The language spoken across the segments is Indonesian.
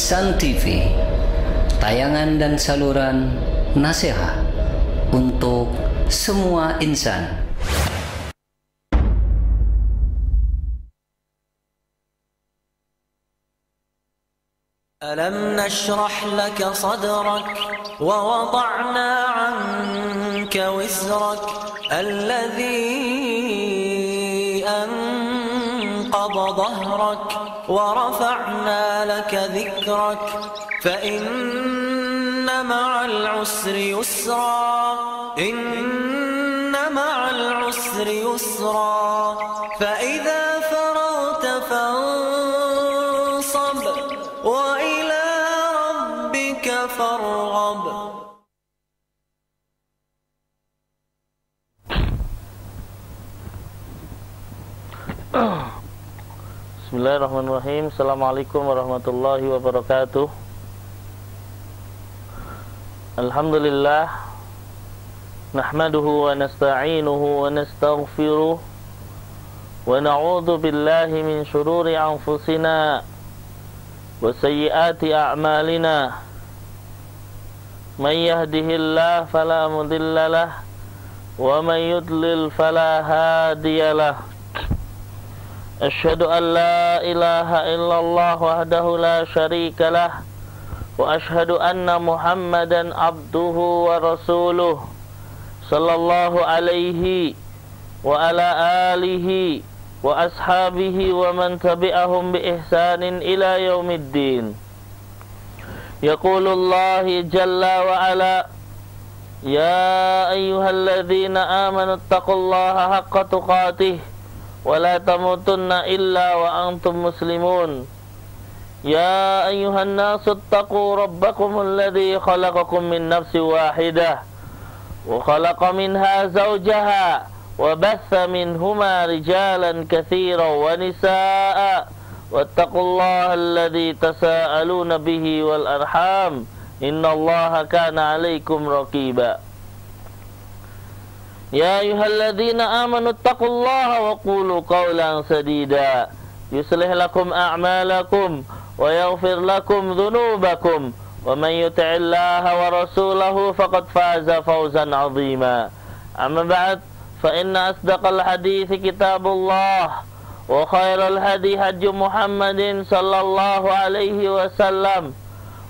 Insan TV, tayangan dan saluran nasihat untuk semua insan. ألم نشرح لك صدرك ووضعنا عنك وزرك الذي أنقض ظهرك ورفعنا لك ذكرك فإن مع العسر يسرا إن مع العسر يسرا فإذا فرغت فانصب وإلى ربك فارغب. Bismillahirrahmanirrahim. Assalamualaikum warahmatullahi wabarakatuh. Alhamdulillah, nahmaduhu wa nasta'inuhu wa nastaghfiruh wa na'udzu billahi min shururi anfusina wa sayyiati a'malina. Man yahdihillahu fala mudilla lahu wa man yudlil fala hadiya lahu. Asyhadu an la ilaha illallah wahdahu la syarika lah wa asyhadu anna Muhammadan abduhu wa rasuluh sallallahu alaihi wa ala alihi wa ashabihi wa man tabi'ahum bi ihsanin ila yaumiddin. Yaqulullahi jalla wa ala, ya ayyuhalladzina amanu taqullaha haqqa tuqatih wa la tamutunna illa wa antum muslimun. Ya ayyuhan nasu attaqu rabbakum alladhi khalaqakum min nafsin wahidah wa khalaqa minha zawjaha wa batha minhuma rijalan katsiran wa nisaa'a wattaqullaha alladhi tasaaluna bihi wal arham innallaha kana 'alaikum raqiba. Ya ayyuhalladzina amanu taqullaha wa qulu qawlan sadida yuslih lakum a'malakum wa yaghfir lakum dhunubakum wa man yuti'illaha wa rasulahu faqad faza fawzan 'azima. Amma ba'd, fa inna asdaqal hadithi kitabullah wa khairal hadi hadi Muhammadin sallallahu alaihi wasallam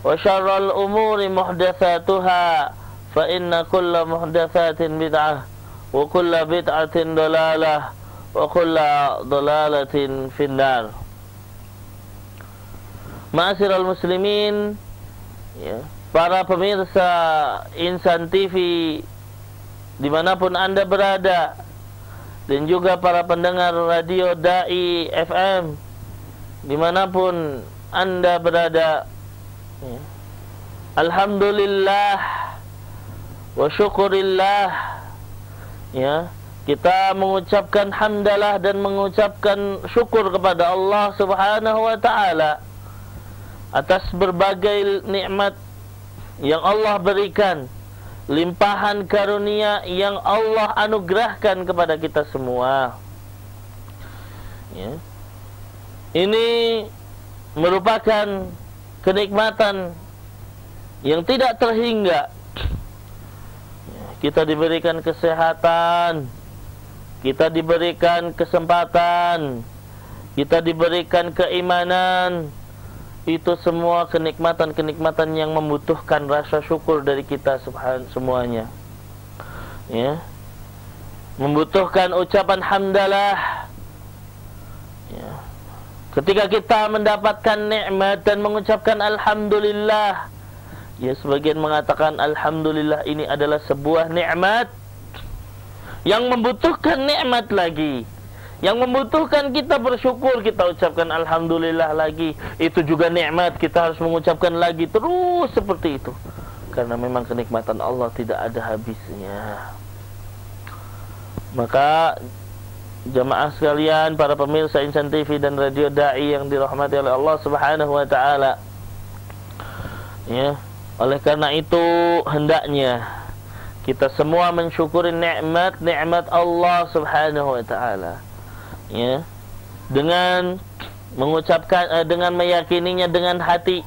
wa syarrul umuri muhdatsatuha fa inna kulla muhdatsatin bid'ah wa kulla bid'atin dalalah wa kulla dalalatin finnar. Ma'asyiral muslimin, ya, para pemirsa Insan TV dimanapun Anda berada, dan juga para pendengar radio Dai FM dimanapun Anda berada, ya. Alhamdulillah wa syukurillah, ya, kita mengucapkan hamdalah dan mengucapkan syukur kepada Allah Subhanahu wa taala atas berbagai nikmat yang Allah berikan, limpahan karunia yang Allah anugerahkan kepada kita semua, ya. Ini merupakan kenikmatan yang tidak terhingga. Kita diberikan kesehatan, kita diberikan kesempatan, kita diberikan keimanan. Itu semua kenikmatan-kenikmatan yang membutuhkan rasa syukur dari kita semuanya, ya. Membutuhkan ucapan hamdalah, ya. Ketika kita mendapatkan nikmat dan mengucapkan alhamdulillah, ya, sebagian mengatakan alhamdulillah ini adalah sebuah nikmat yang membutuhkan nikmat lagi, yang membutuhkan kita bersyukur, kita ucapkan alhamdulillah lagi. Itu juga nikmat, kita harus mengucapkan lagi terus seperti itu, karena memang kenikmatan Allah tidak ada habisnya. Maka jamaah sekalian, para pemirsa Insan TV dan Radio Dai yang dirahmati oleh Allah Subhanahu wa taala, ya, oleh karena itu hendaknya kita semua mensyukuri nikmat Allah Subhanahu wa taala, ya, dengan mengucapkan dengan meyakininya dengan hati,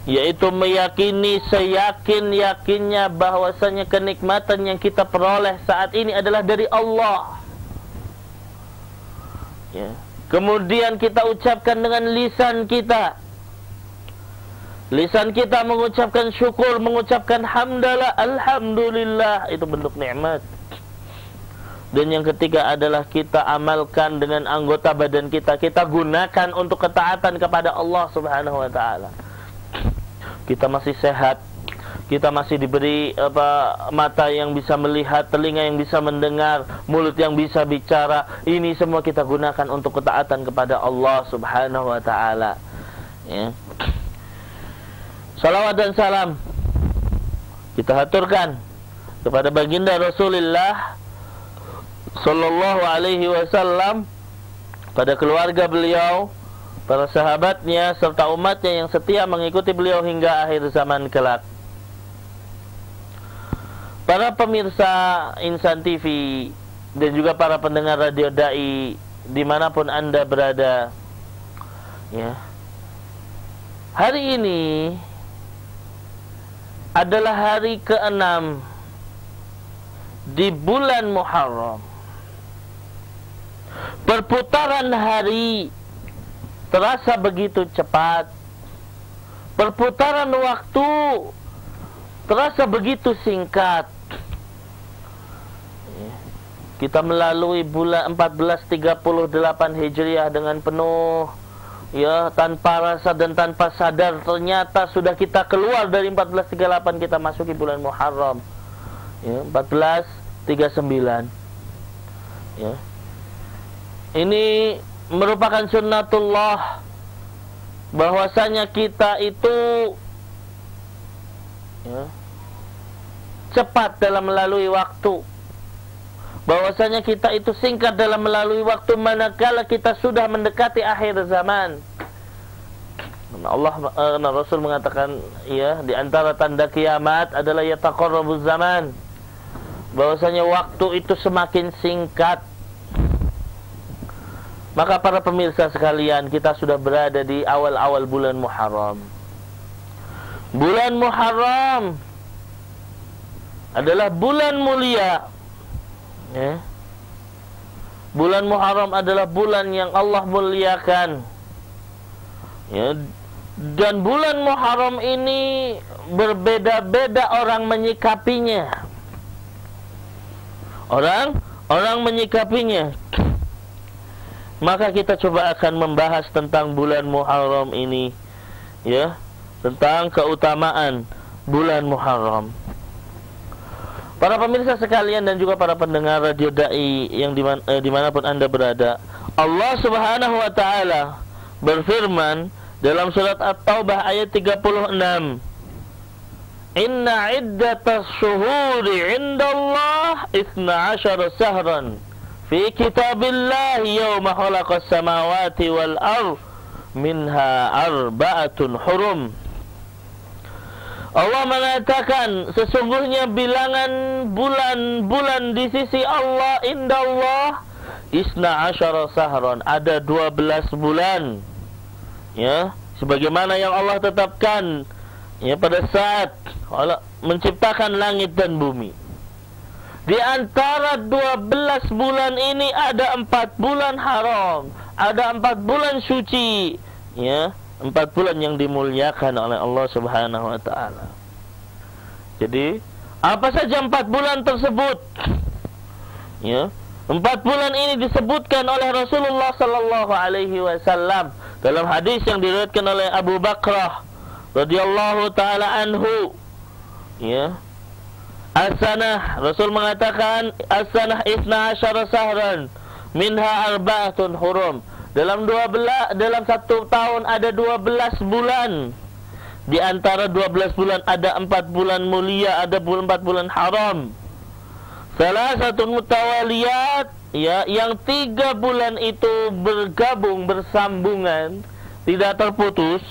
yaitu meyakini seyakin-yakinnya bahwasanya kenikmatan yang kita peroleh saat ini adalah dari Allah. Ya. Kemudian kita ucapkan dengan lisan kita. Lisan kita mengucapkan syukur, mengucapkan hamdalah, alhamdulillah, itu bentuk nikmat. Dan yang ketiga adalah kita amalkan dengan anggota badan kita. Kita gunakan untuk ketaatan kepada Allah Subhanahu wa taala. Kita masih sehat, kita masih diberi mata yang bisa melihat, telinga yang bisa mendengar, mulut yang bisa bicara. Ini semua kita gunakan untuk ketaatan kepada Allah Subhanahu wa taala. Ya. Salawat dan salam kita haturkan kepada baginda Rasulullah sallallahu alaihi wasallam, pada keluarga beliau, para sahabatnya serta umatnya yang setia mengikuti beliau hingga akhir zaman kelak. Para pemirsa Insan TV dan juga para pendengar Radio Dai dimanapun Anda berada, ya, hari ini adalah hari ke-6 di bulan Muharram. Perputaran hari terasa begitu cepat. Perputaran waktu terasa begitu singkat. Kita melalui bulan 1438 Hijriah dengan penuh, ya, tanpa rasa dan tanpa sadar, ternyata sudah kita keluar dari 1438, kita masuki bulan Muharram, ya, 1439. Ya. Ini merupakan sunnatullah, bahwasanya kita itu, ya, cepat dalam melalui waktu, bahwasanya kita itu singkat dalam melalui waktu manakala kita sudah mendekati akhir zaman. Allah, Rasul mengatakan, ya, di antara tanda kiamat adalah yataqarrabuz zaman, bahwasanya waktu itu semakin singkat. Maka para pemirsa sekalian, kita sudah berada di awal-awal bulan Muharram. Bulan Muharram adalah bulan mulia, ya. Bulan Muharram adalah bulan yang Allah muliakan, ya. Dan bulan Muharram ini berbeda-beda orang menyikapinya. Orang menyikapinya. Maka kita coba akan membahas tentang bulan Muharram ini, ya, tentang keutamaan bulan Muharram. Para pemirsa sekalian dan juga para pendengar Radio Dai yang dimanapun Anda berada, Allah Subhanahu wa taala berfirman dalam surat At-Taubah ayat 36, Inna iddatas syuhuri indallah 12 syahran fi kitabillahi yawma khalaqas samawati wal ardh minha arba'atun hurum. Allah mengatakan sesungguhnya bilangan bulan-bulan di sisi Allah, indallah, 12 syahran, ada 12 bulan, ya, sebagaimana yang Allah tetapkan, ya, pada saat Allah menciptakan langit dan bumi. Di antara 12 bulan ini ada 4 bulan haram, ada 4 bulan suci, ya, 4 bulan yang dimuliakan oleh Allah Subhanahu wa taala. Jadi, apa saja 4 bulan tersebut? Ya, 4 bulan ini disebutkan oleh Rasulullah sallallahu alaihi wasallam dalam hadis yang diriwayatkan oleh Abu Bakrah radhiyallahu taala anhu. Ya. As-sanah, Rasul mengatakan as-sanah 12 syahran minha arba'atun hurum. Dalam satu tahun ada 12 bulan. Di antara 12 bulan ada 4 bulan mulia, ada 4 bulan haram. Salah satu mutawaliyat, ya, yang 3 bulan itu bergabung, bersambungan, tidak terputus,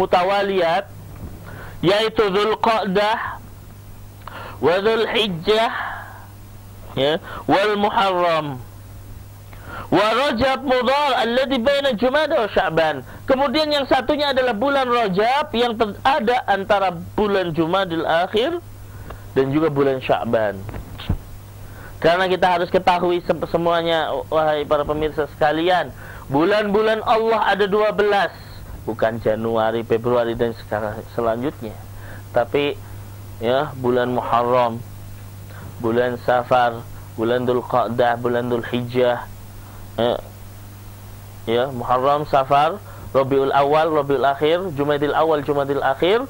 mutawaliyat, yaitu Dzulqa'dah wa Dzulhijjah, ya, wal Muharram. Wa Rajab Mudhar alladhi baina Jumada wa Sya'ban. Kemudian yang satunya adalah bulan Rajab yang ada antara bulan Jumadil Akhir dan juga bulan Sya'ban. Karena kita harus ketahui semuanya, wahai para pemirsa sekalian, bulan-bulan Allah ada 12, bukan Januari, Februari dan selanjutnya, tapi ya bulan Muharram, bulan Safar, bulan Dzulqa'dah, bulan Dzulhijjah, ya Muharram, Safar, Rabiul Awal, Rabiul Akhir, Jumadil Awal, Jumadil Akhir,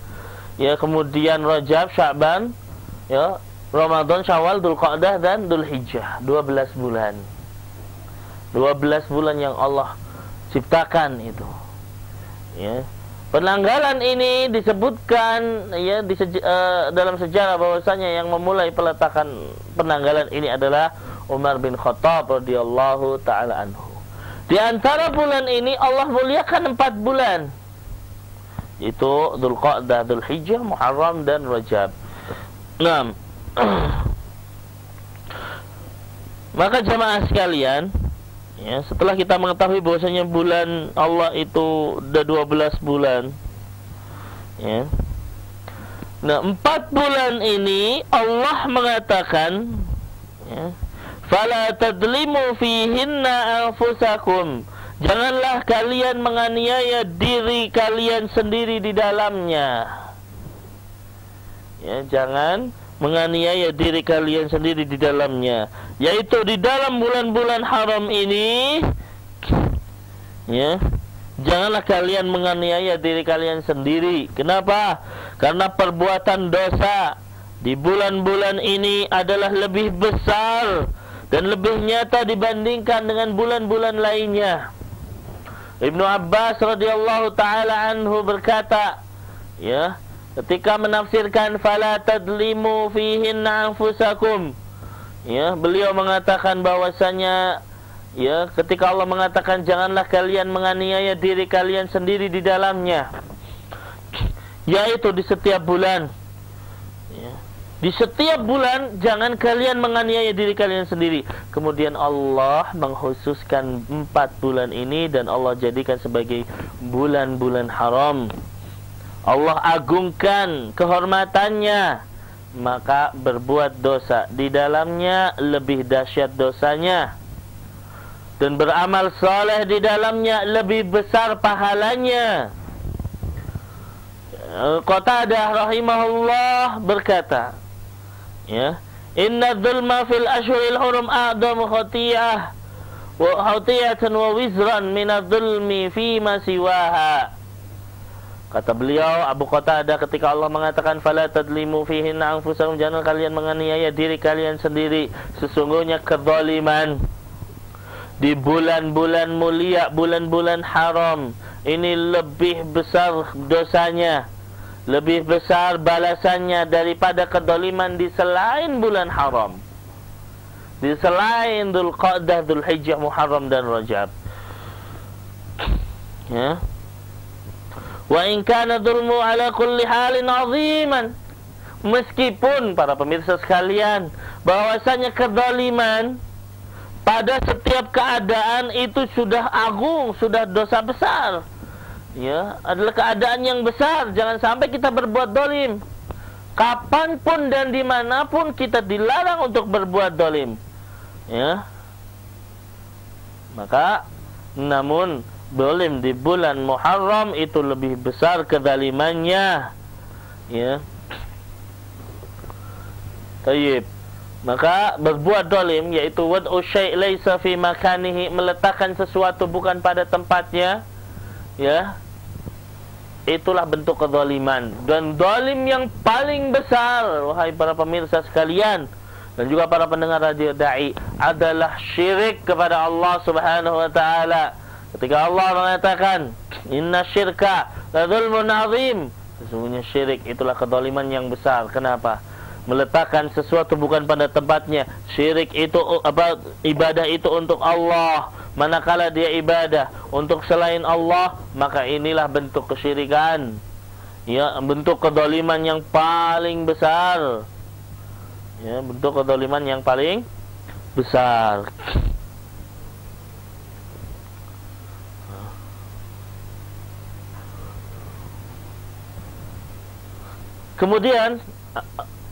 ya kemudian Rajab, Sya'ban, ya Ramadan, Syawal, Dzulqa'dah dan Dzulhijjah. 12 bulan. 12 bulan yang Allah ciptakan itu. Ya. Penanggalan ini disebutkan ya dalam sejarah bahwasanya yang memulai peletakan penanggalan ini adalah Umar bin Khattab radhiyallahu taala anhu. Di antara bulan ini Allah muliakan 4 bulan. Itu Dzulqa'dah, Dzulhijjah, Muharram dan Rajab. 6. Maka jamaah sekalian, ya, setelah kita mengetahui bahwasanya bulan Allah itu ada 12 bulan, ya. Nah, 4 bulan ini Allah mengatakan, ya, fala tadlimu fihinna anfusakum. Janganlah kalian menganiaya diri kalian sendiri di dalamnya. Ya, jangan menganiaya diri kalian sendiri di dalamnya, yaitu di dalam bulan-bulan haram ini, ya, janganlah kalian menganiaya diri kalian sendiri. Kenapa? Karena perbuatan dosa di bulan-bulan ini adalah lebih besar dan lebih nyata dibandingkan dengan bulan-bulan lainnya. Ibnu Abbas radhiyallahu taala anhu berkata, ya, ketika menafsirkan fala tadlimu fihinna anfusakum, ya, beliau mengatakan bahwasanya, ya, ketika Allah mengatakan janganlah kalian menganiaya diri kalian sendiri di dalamnya, yaitu di setiap bulan, ya, di setiap bulan jangan kalian menganiaya diri kalian sendiri. Kemudian Allah mengkhususkan 4 bulan ini dan Allah jadikan sebagai bulan-bulan haram. Allah agungkan kehormatannya, maka berbuat dosa di dalamnya lebih dahsyat dosanya, dan beramal saleh di dalamnya lebih besar pahalanya. Qatadah rahimahullah berkata, ya, inna dzulma fil ashhuril hurum a'damu khati'ah wa khati'atan wa wizran min adz-dzulmi fi ma siwaha. Kata beliau, Abu Qatadah, ketika Allah mengatakan fala tadlimu fihinna anfusakum, jangan kalian menganiaya diri kalian sendiri, sesungguhnya kezaliman di bulan-bulan mulia, bulan-bulan haram ini lebih besar dosanya, lebih besar balasannya daripada kezaliman di selain bulan haram, di selain Dzulqa'dah, Dzulhijjah, Muharram dan Rajab. Ya. Wa in kana dzulmu ala kulli halin 'aziman. Meskipun para pemirsa sekalian, bahwasanya kezaliman pada setiap keadaan itu sudah agung, sudah dosa besar, ya, adalah keadaan yang besar. Jangan sampai kita berbuat zalim. Kapanpun dan dimanapun kita dilarang untuk berbuat zalim, ya. Maka namun zalim di bulan Muharram itu lebih besar kezalimannya, ya. Tayyib. Maka berbuat zalim, yaitu wad'u syai' laisa fi makanihi, meletakkan sesuatu bukan pada tempatnya, ya, itulah bentuk kezaliman. Dan zalim yang paling besar, wahai para pemirsa sekalian dan juga para pendengar radio Da'i, adalah syirik kepada Allah Subhanahu wa taala. Ketika Allah mengatakan inna syirka la dzulmun 'adzim, sesungguhnya syirik itulah kezaliman yang besar. Kenapa? Meletakkan sesuatu bukan pada tempatnya. Syirik itu ibadah itu untuk Allah, manakala dia ibadah untuk selain Allah, maka inilah bentuk kesyirikan, ya, bentuk kezaliman yang paling besar, ya, bentuk kezaliman yang paling besar. Kemudian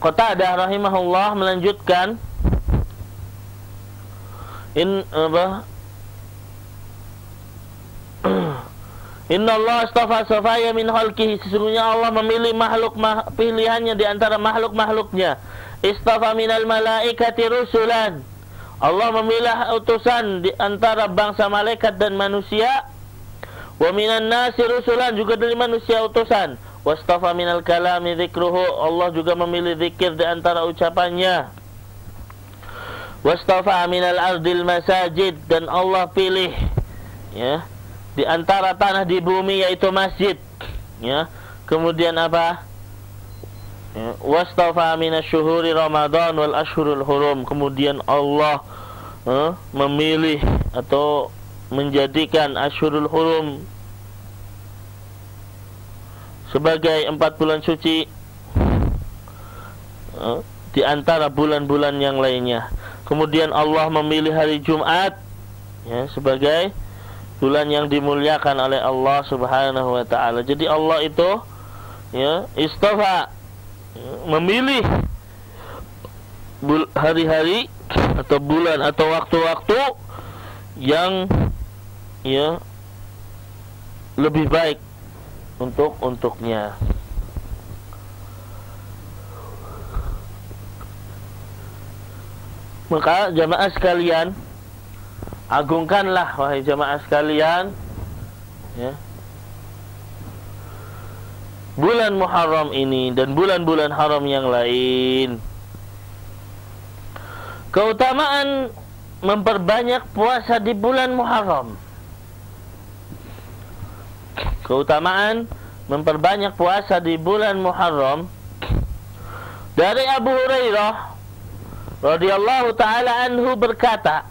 Qatadah rahimahullah melanjutkan, Inna Allah astafa safaya min khalqihi, sesungguhnya Allah memilih pilihannya di antara makhluk-makhluknya. Istafa minal malaikati rusulan, Allah memilih utusan di antara bangsa malaikat dan manusia. Wa minan nasi rusulan, juga dari manusia utusan. Wastafa minal kalami dzikruhu, Allah juga memilih zikir di antara ucapannya. Wastafa minal ardil masajid, dan Allah pilih ya di antara tanah di bumi yaitu masjid. Ya. Kemudian apa? Ya. Wastafa minasyuhuri Ramadan wal ashhurul hurum. Kemudian Allah memilih atau menjadikan Ashhurul Hurum sebagai 4 bulan suci di antara bulan-bulan yang lainnya. Kemudian Allah memilih hari Jumat ya, sebagai bulan yang dimuliakan oleh Allah Subhanahu wa taala. Jadi Allah itu ya istafa, memilih hari-hari atau bulan atau waktu-waktu yang ya lebih baik untuknya. Maka jamaah sekalian, agungkanlah wahai jamaah sekalian ya, bulan Muharram ini dan bulan-bulan haram yang lain. Keutamaan memperbanyak puasa di bulan Muharram. Keutamaan memperbanyak puasa di bulan Muharram. Dari Abu Hurairah radhiyallahu taala anhu berkata,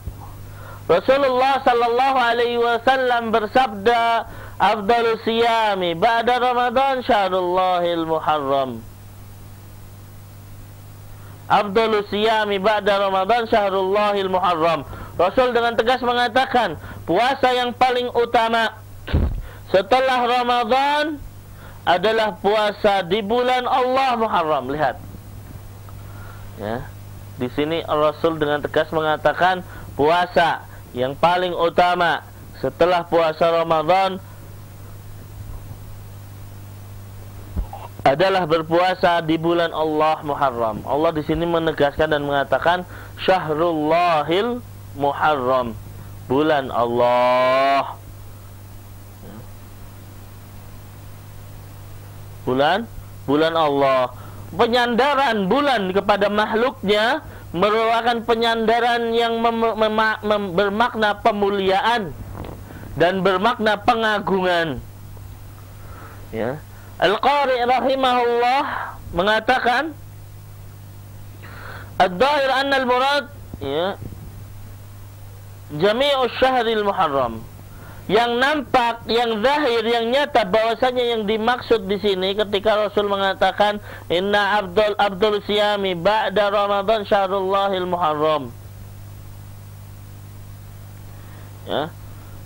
Rasulullah sallallahu alaihi wasallam bersabda, "Afdalus siyami ba'da Ramadan syahrullahil Muharram." Afdalus siyami ba'da Ramadan syahrullahil Muharram. Rasul dengan tegas mengatakan, puasa yang paling utama setelah Ramadan adalah puasa di bulan Allah Muharram. Lihat. Ya. Di sini Rasul dengan tegas mengatakan puasa yang paling utama setelah puasa Ramadan adalah berpuasa di bulan Allah Muharram. Allah di sini menegaskan dan mengatakan Syahrullahil Muharram, bulan Allah. Bulan Allah. Penyandaran bulan kepada makhluknya merupakan penyandaran yang bermakna pemuliaan dan bermakna pengagungan. Ya. Al-Qari rahimahullah mengatakan ad-dhahir anna al-murad ya jami'u syahril muharram. Yang nampak, yang zahir, yang nyata bahwasanya yang dimaksud di sini ketika Rasul mengatakan inna abdul siyami ba'da Ramadan syahrullahil muharram. Ya.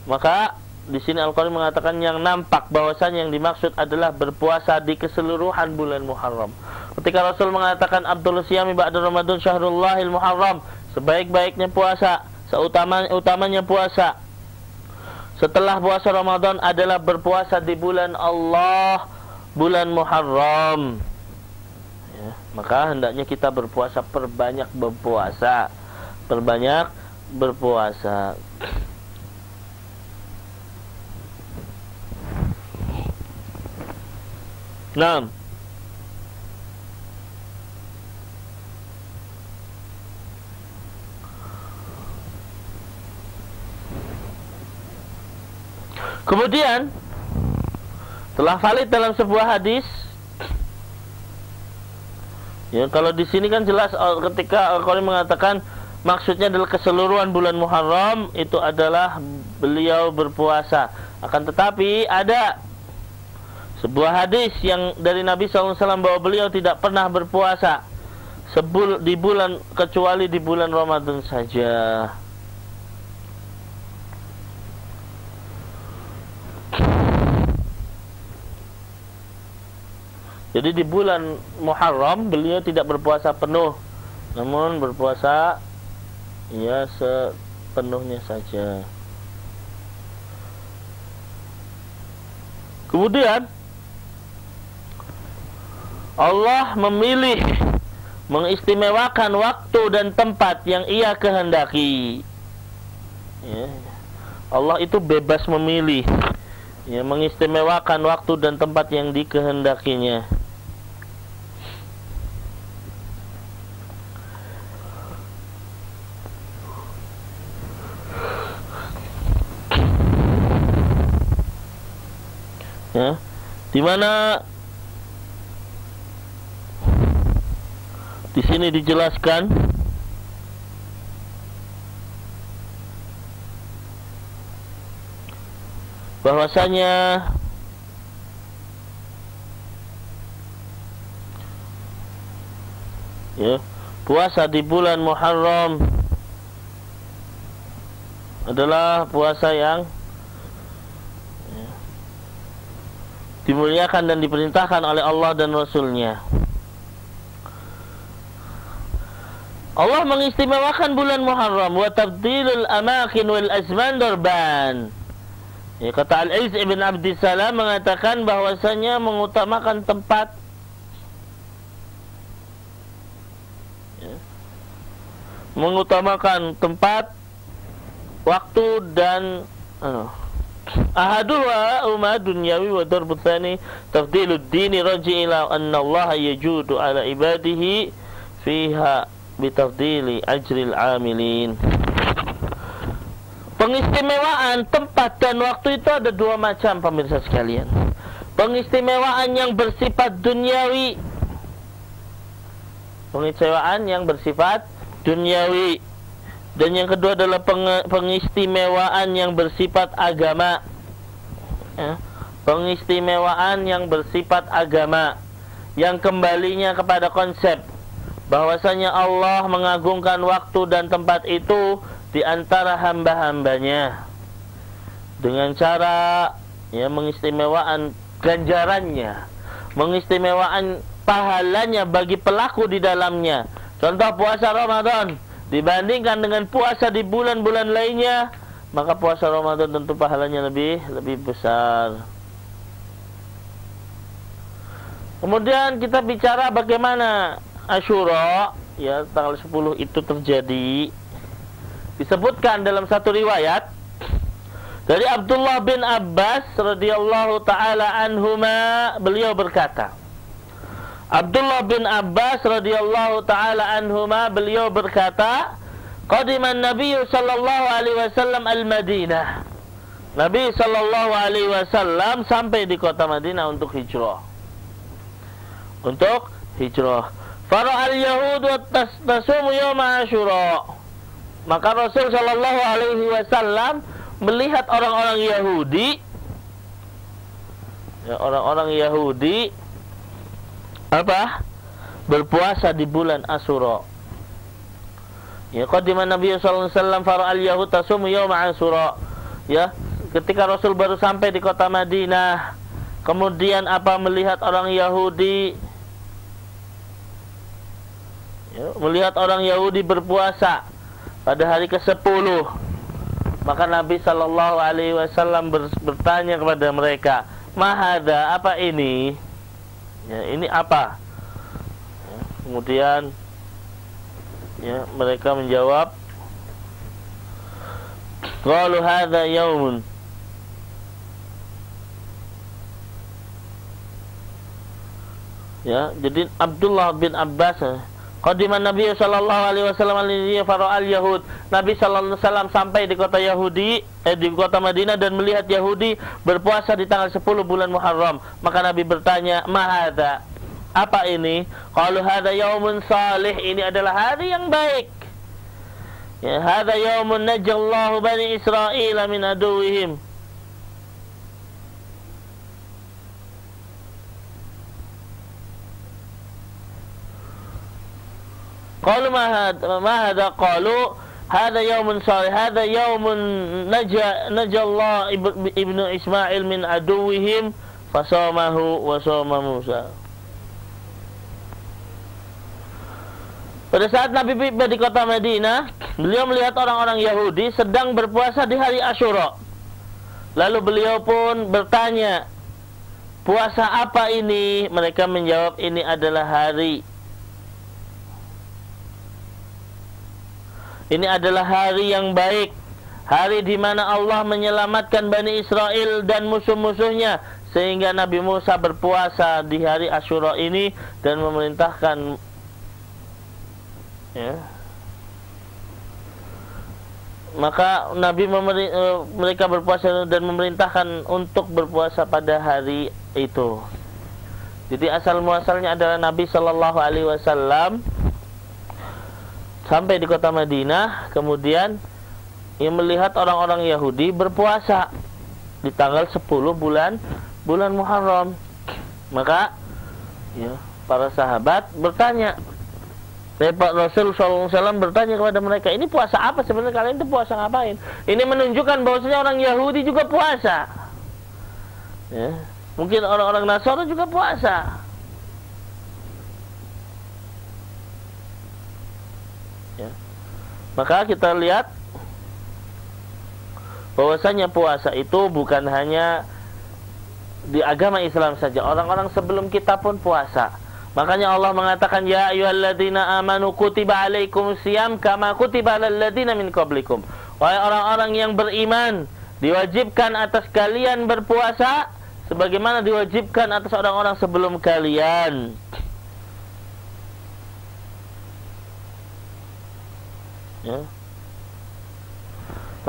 Maka di sini Al-Qari mengatakan yang nampak bahwasanya yang dimaksud adalah berpuasa di keseluruhan bulan Muharram. Ketika Rasul mengatakan Abdul Siyami ba'da Ramadan syahrullahil Muharram, sebaik-baiknya puasa, seutamanya puasa setelah puasa Ramadan adalah berpuasa di bulan Allah, bulan Muharram. Ya, maka hendaknya kita berpuasa, perbanyak berpuasa. Nah, kemudian telah valid dalam sebuah hadis. Ya, kalau di sini kan jelas ketika Al-Qari mengatakan maksudnya adalah keseluruhan bulan Muharram itu adalah beliau berpuasa. Akan tetapi ada sebuah hadis yang dari Nabi SAW bahwa beliau tidak pernah berpuasa di bulan kecuali di bulan Ramadan saja. Jadi di bulan Muharram beliau tidak berpuasa penuh, namun berpuasa ya sepenuhnya saja. Kemudian Allah memilih, mengistimewakan waktu dan tempat yang Ia kehendaki. Ya. Allah itu bebas memilih, ya, mengistimewakan waktu dan tempat yang dikehendakinya. Ya, di mana di sini dijelaskan bahwasanya ya, puasa di bulan Muharram adalah puasa yang dimuliakan dan diperintahkan oleh Allah dan Rasul-Nya. Allah mengistimewakan bulan Muharram wa tabdilul amakin wal azman darban. Ya, kata Al-Iz ibn Abdissalam mengatakan bahwasanya mengutamakan tempat, ya, mengutamakan tempat, waktu dan ahaduha umma dunyawi wa darbu tsani tafdilud dini raji ila anna Allah yajudu ala ibadihi fiha bitafdili ajril amilin. Pengistimewaan tempat dan waktu itu ada dua macam, pemirsa sekalian. Pengistimewaan yang bersifat duniawi, pengistimewaan yang bersifat duniawi. Dan yang kedua adalah pengistimewaan yang bersifat agama, ya, pengistimewaan yang bersifat agama, yang kembalinya kepada konsep bahwasanya Allah mengagungkan waktu dan tempat itu di antara hamba-hambanya dengan cara, ya, mengistimewaan ganjarannya, mengistimewaan pahalanya bagi pelaku di dalamnya. Contoh puasa Ramadan dibandingkan dengan puasa di bulan-bulan lainnya, maka puasa Ramadan tentu pahalanya lebih besar. Kemudian kita bicara bagaimana Asyura, ya, tanggal 10 itu terjadi. Disebutkan dalam satu riwayat dari Abdullah bin Abbas radhiyallahu taala anhuma, beliau berkata, Abdullah bin Abbas radhiyallahu taala anhuma, beliau berkata, qadiman Nabi sallallahu alaihi wasallam al-Madinah. Nabi sallallahu alaihi wasallam sampai di kota Madinah untuk hijrah. Untuk hijrah. Fara'al yahud wa tasumu yawm Asyura. Maka Rasul sallallahu alaihi wasallam melihat orang-orang Yahudi, ya, orang-orang Yahudi apa? Berpuasa di bulan Asyura. Ya, qadiman Nabi sallallahu alaihi wasallam fara'al yahud tasumu yawm Asyura. Ya, ketika Rasul baru sampai di kota Madinah, kemudian apa, melihat orang Yahudi, ya, melihat orang Yahudi berpuasa pada hari ke-10. Maka Nabi sallallahu alaihi wasallam bertanya kepada mereka, "Mahada, apa ini?" Ya, ini apa? Ya, kemudian, ya, mereka menjawab, qalu hadza yaumun. Ya, jadi Abdullah bin Abbas, qadiman Nabi sallallahu alaihi wasallam alladhi fara'al yahud. Nabi sallallahu alaihi wasallam sampai di kota Yahudi, di kota Madinah dan melihat Yahudi berpuasa di tanggal 10 bulan Muharram. Maka Nabi bertanya, "Mahadza? Apa ini?" Qalu hadza yaumun salih. Ini adalah hari yang baik. Ya, hadza yaumun najallahu bani Israil min aduwwihim. Qalu ma hadha? Qalu hadha yaumun salih, hadha yaumun najallahu ibnu Ismail min aduwwihim fasamahu wa sama Musa. Pada saat Nabi tiba di kota Madinah, beliau melihat orang-orang Yahudi sedang berpuasa di hari Asyura. Lalu beliau pun bertanya, puasa apa ini? Mereka menjawab, ini adalah hari yang baik, hari di mana Allah menyelamatkan Bani Israel dan musuh-musuhnya, sehingga Nabi Musa berpuasa di hari Asyura ini dan memerintahkan, ya. Maka mereka berpuasa dan memerintahkan untuk berpuasa pada hari itu. Jadi asal muasalnya adalah Nabi Shallallahu Alaihi Wasallam sampai di kota Madinah, kemudian yang melihat orang-orang Yahudi berpuasa di tanggal 10 bulan Muharram. Maka ya, para sahabat bertanya, Pak Rasul SAW bertanya kepada mereka, ini puasa apa sebenarnya, kalian itu puasa ngapain? Ini menunjukkan bahwasanya orang Yahudi juga puasa, ya. Mungkin orang-orang Nasrani juga puasa, ya. Maka kita lihat bahwasanya puasa itu bukan hanya di agama Islam saja, orang-orang sebelum kita pun puasa. Makanya Allah mengatakan, ya ayyuhalladzina amanu kutiba alaikumusiyam kama kutiba alal ladzina min qablikum. Wahai orang-orang yang beriman, diwajibkan atas kalian berpuasa sebagaimana diwajibkan atas orang-orang sebelum kalian. Ya.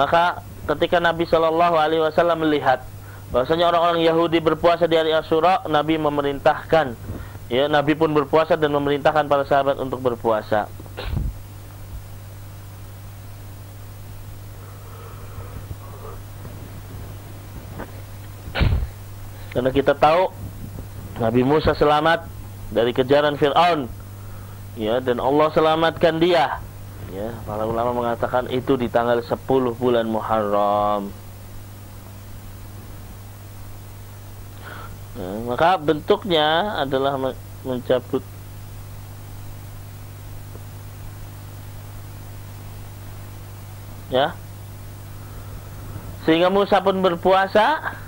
Maka ketika Nabi Shallallahu Alaihi Wasallam melihat bahwasanya orang-orang Yahudi berpuasa di hari Asyura, Nabi memerintahkan, ya, Nabi pun berpuasa dan memerintahkan para sahabat untuk berpuasa. Karena kita tahu Nabi Musa selamat dari kejaran Fir'aun, ya, dan Allah selamatkan dia. Ya, para ulama mengatakan itu di tanggal 10 bulan Muharram. Nah, maka bentuknya adalah mencabut, ya, sehingga Musa pun berpuasa.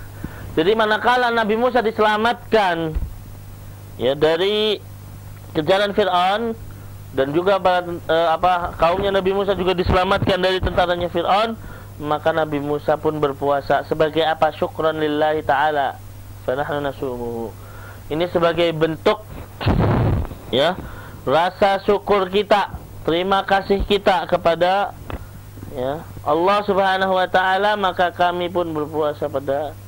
Jadi manakala Nabi Musa diselamatkan, ya, dari kejaran Fir'aun, dan juga kaumnya Nabi Musa juga diselamatkan dari tentaranya Fir'aun, maka Nabi Musa pun berpuasa sebagai apa? Syukran lillahi ta'ala, fanahnu nasumuhu. Ini sebagai bentuk, ya, rasa syukur kita, terima kasih kita kepada, ya, Allah Subhanahu wa ta'ala, maka kami pun berpuasa pada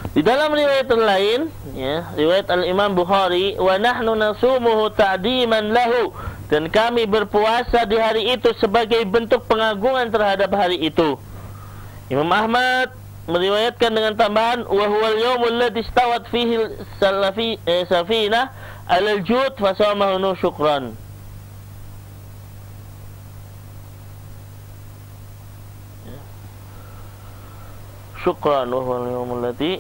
di dalam riwayat lain, ya, riwayat Al-Imam Bukhari, wa nahnu nasumuhu ta'diman lahu, dan kami berpuasa di hari itu sebagai bentuk pengagungan terhadap hari itu. Imam Ahmad meriwayatkan dengan tambahan, wa huwal yaumul ladzi istawat fihi safinah 'alal jud fa samahu syukran. Syukran wa huwal yaumul ladzi.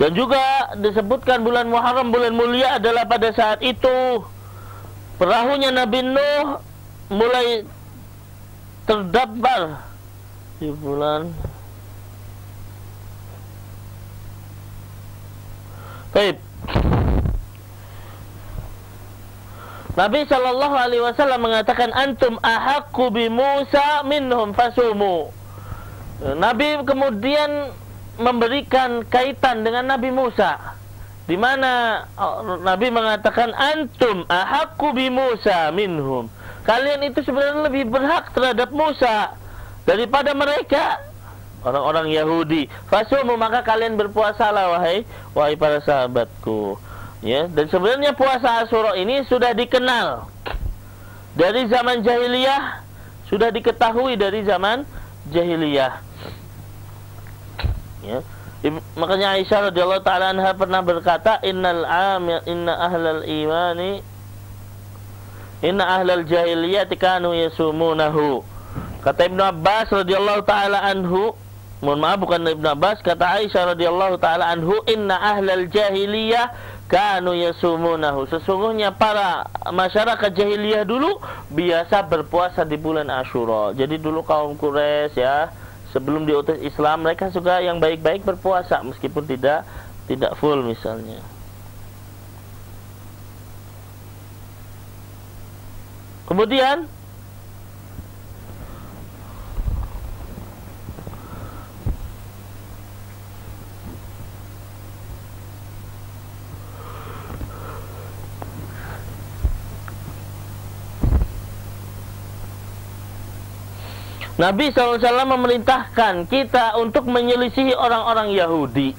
Dan juga disebutkan bulan Muharram, bulan mulia, adalah pada saat itu perahunya Nabi Nuh mulai terdampar di bulan. Baik. Nabi Shallallahu Alaihi Wasallam mengatakan, antum ahaqqu bi Musa minhum fasumu. Nabi kemudian memberikan kaitan dengan Nabi Musa, di mana Nabi mengatakan, antum ahaqqu bi Musa minhum. Kalian itu sebenarnya lebih berhak terhadap Musa daripada mereka, orang-orang Yahudi. Fasumu, maka kalian berpuasalah wahai para sahabatku. Ya, dan sebenarnya puasa Asyura ini sudah dikenal dari zaman jahiliyah, sudah diketahui dari zaman jahiliyah. Ya. Makanya Aisyah radhiyallahu taala anha pernah berkata, inna ahlal imani Inna ahlal jahiliyati kanu yasumunahu. Kata Ibnu Abbas radhiyallahu taala anhu, mohon maaf bukan Ibnu Abbas, kata Aisyah radhiyallahu taala anhu, inna ahlal jahiliyah kanu yasumunahu. Sesungguhnya para masyarakat jahiliyah dulu biasa berpuasa di bulan Asyura. Jadi dulu kaum Quraisy ya, sebelum diutus Islam mereka juga yang baik-baik berpuasa meskipun tidak full misalnya. Kemudian Nabi SAW memerintahkan kita untuk menyelisihi orang-orang Yahudi.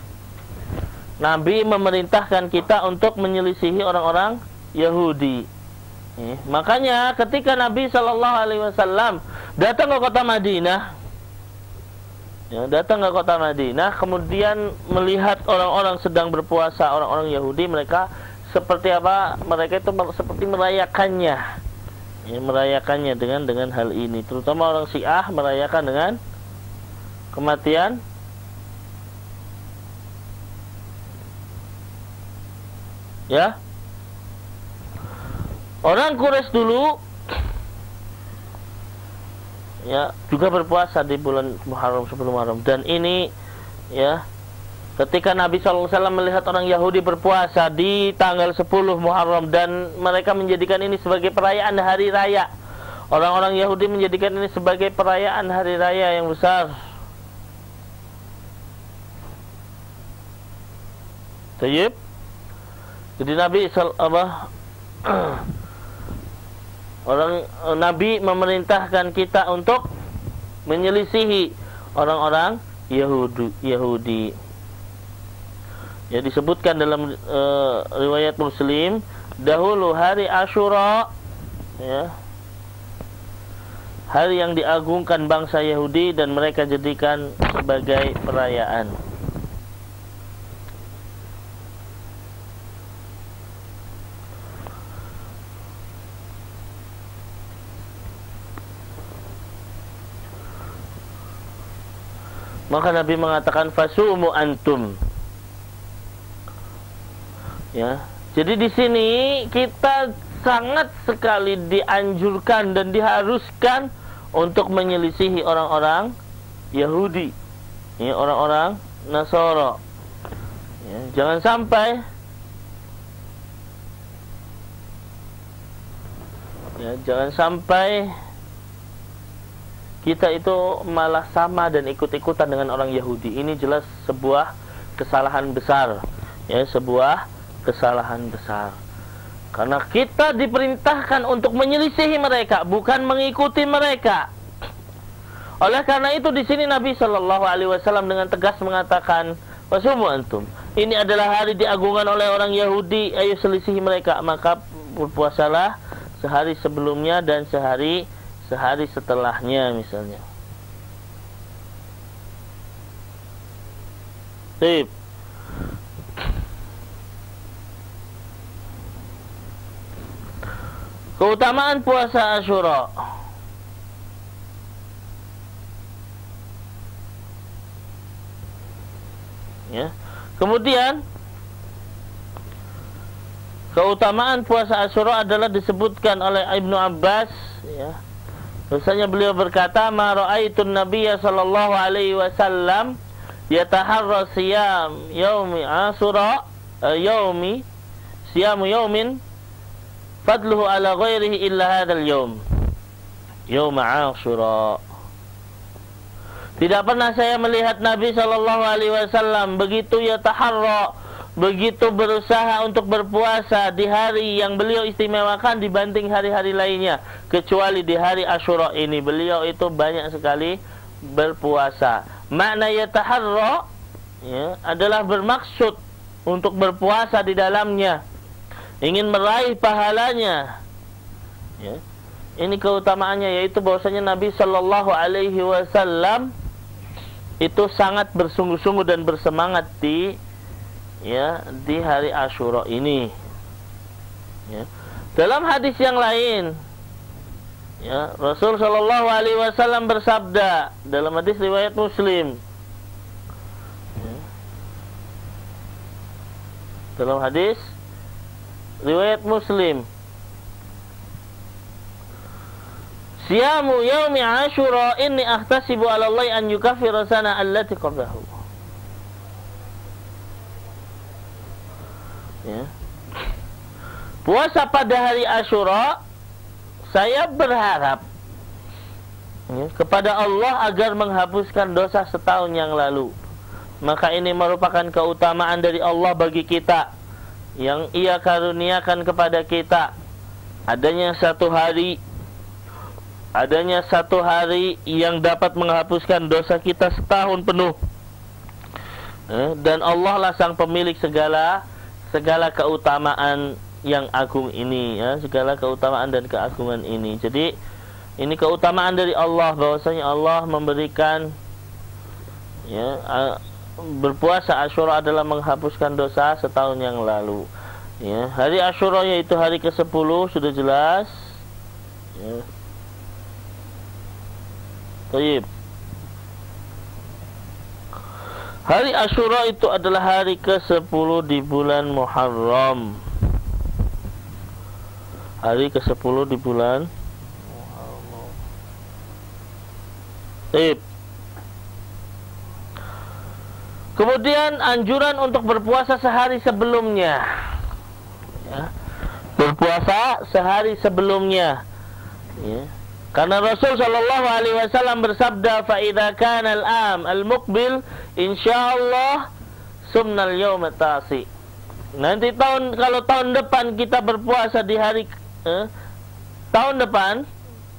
Nabi memerintahkan kita untuk menyelisihi orang-orang Yahudi. Makanya ketika Nabi SAW datang ke kota Madinah, kemudian melihat orang-orang sedang berpuasa, orang-orang Yahudi, mereka seperti apa? Mereka itu seperti merayakannya. Merayakannya dengan hal ini, terutama orang Syiah merayakan dengan kematian ya. Orang Quraisy dulu ya juga berpuasa di bulan Muharram, sebelum Muharram, dan ini ya ketika Nabi SAW melihat orang Yahudi berpuasa di tanggal 10 Muharram dan mereka menjadikan ini sebagai perayaan hari raya. Orang-orang Yahudi menjadikan ini sebagai perayaan hari raya yang besar. Tayyib. Jadi Nabi memerintahkan kita untuk menyelisihi orang-orang Yahudi. Ya, disebutkan dalam riwayat Muslim, dahulu hari Asyura ya, hari yang diagungkan bangsa Yahudi dan mereka jadikan sebagai perayaan. Maka Nabi mengatakan fasumu antum. Ya, jadi di sini kita sangat sekali dianjurkan dan diharuskan untuk menyelisihi orang-orang Yahudi, ya, orang-orang Nasara. Ya, jangan sampai kita itu malah sama dan ikut-ikutan dengan orang Yahudi. Ini jelas sebuah kesalahan besar, ya, sebuah kesalahan besar. Karena kita diperintahkan untuk menyelisihi mereka, bukan mengikuti mereka. Oleh karena itu di sini Nabi Shallallahu Alaihi Wasallam dengan tegas mengatakan, "Wasumu antum." Ini adalah hari diagungkan oleh orang Yahudi, ayo selisihi mereka. Maka berpuasalah sehari sebelumnya dan sehari setelahnya misalnya. Sip. Keutamaan puasa Asyura. Ya. Kemudian keutamaan puasa Asyura adalah disebutkan oleh Ibnu Abbas, ya. Biasanya beliau berkata, "Ma ra'aitun Nabiyya sallallahu alaihi wasallam yataharra siyam yaumi Asyura, siyamu yaumin fadluhu ala ghairihi illa hadzal yaum, yaum Asyura." Tidak pernah saya melihat Nabi sallallahu alaihi wasallam begitu yataharra, begitu berusaha untuk berpuasa di hari yang beliau istimewakan dibanding hari-hari lainnya, kecuali di hari Asyura ini beliau itu banyak sekali berpuasa. Makna yataharra, ya, adalah bermaksud untuk berpuasa di dalamnya, ingin meraih pahalanya. Ya. Ini keutamaannya, yaitu bahwasanya Nabi Shallallahu Alaihi Wasallam itu sangat bersungguh-sungguh dan bersemangat di hari Asyura ini. Ya. Dalam hadis yang lain, ya, Rasul Shallallahu Alaihi Wasallam bersabda dalam hadis riwayat Muslim. Ya. Dalam hadis riwayat Muslim, siyamu yaumi Asyura inni ahtasibu 'ala Allah an yukaffira sana allati qablahu. Ya. Puasa pada hari Asyura, saya berharap ya, kepada Allah agar menghapuskan dosa setahun yang lalu. Maka ini merupakan keutamaan dari Allah bagi kita yang Ia karuniakan kepada kita. Adanya satu hari yang dapat menghapuskan dosa kita setahun penuh. Dan Allah lah sang pemilik segala keutamaan yang agung ini, ya, segala keutamaan dan keagungan ini. Jadi ini keutamaan dari Allah, bahwasanya Allah memberikan, ya, berpuasa Asyura adalah menghapuskan dosa setahun yang lalu. Ya, hari Asyura yaitu hari ke-10 sudah jelas. Ya. Baik. Hari Asyura itu adalah hari ke-10 di bulan Muharram. Hari ke-10 di bulan Muharram. Baik. Kemudian anjuran untuk berpuasa sehari sebelumnya. Ya. Berpuasa sehari sebelumnya. Ya. Karena Rasul Shallallahu Alaihi Wasallam bersabda, "Fa idza kana al-am al-muqbil, insyaallah sumnal yawm at-tasi." Nanti kalau tahun depan kita berpuasa di hari tahun depan,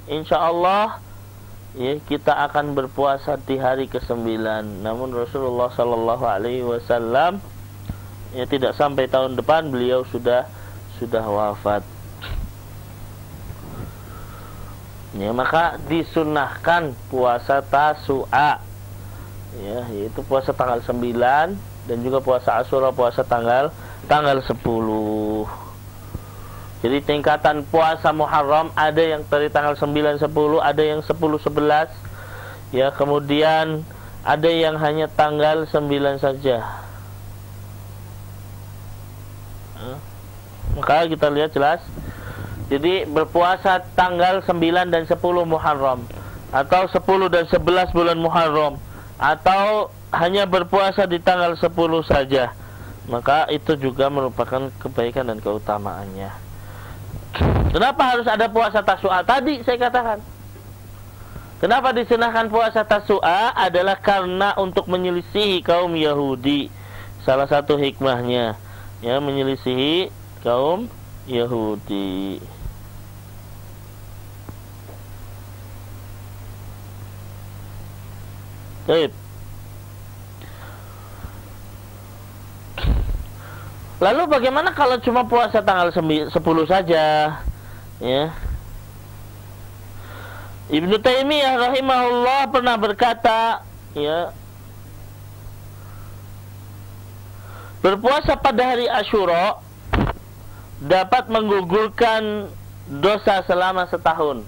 insyaallah ya, kita akan berpuasa di hari ke-9. Namun Rasulullah Shallallahu Alaihi Wasallam ya tidak sampai tahun depan beliau sudah wafat. Ya, maka disunahkan puasa Tasu'a, ya, yaitu puasa tanggal 9 dan juga puasa Asyura puasa tanggal 10. Jadi tingkatan puasa Muharram ada yang dari tanggal 9, 10, ada yang 10, 11. Ya, kemudian ada yang hanya tanggal 9 saja. Maka kita lihat jelas. Jadi berpuasa tanggal 9 dan 10 Muharram, atau 10 dan 11 bulan Muharram, atau hanya berpuasa di tanggal 10 saja, maka itu juga merupakan kebaikan dan keutamaannya. Kenapa harus ada puasa Tasu'a? Tadi saya katakan, kenapa disunahkan puasa Tasu'a adalah karena untuk menyelisihi kaum Yahudi. Salah satu hikmahnya, ya, menyelisihi kaum Yahudi. Baik. Lalu bagaimana kalau cuma puasa tanggal 10 saja? Ya. Ibnu Taimiyah rahimahullah pernah berkata, ya, berpuasa pada hari Asyura dapat menggugurkan dosa selama setahun.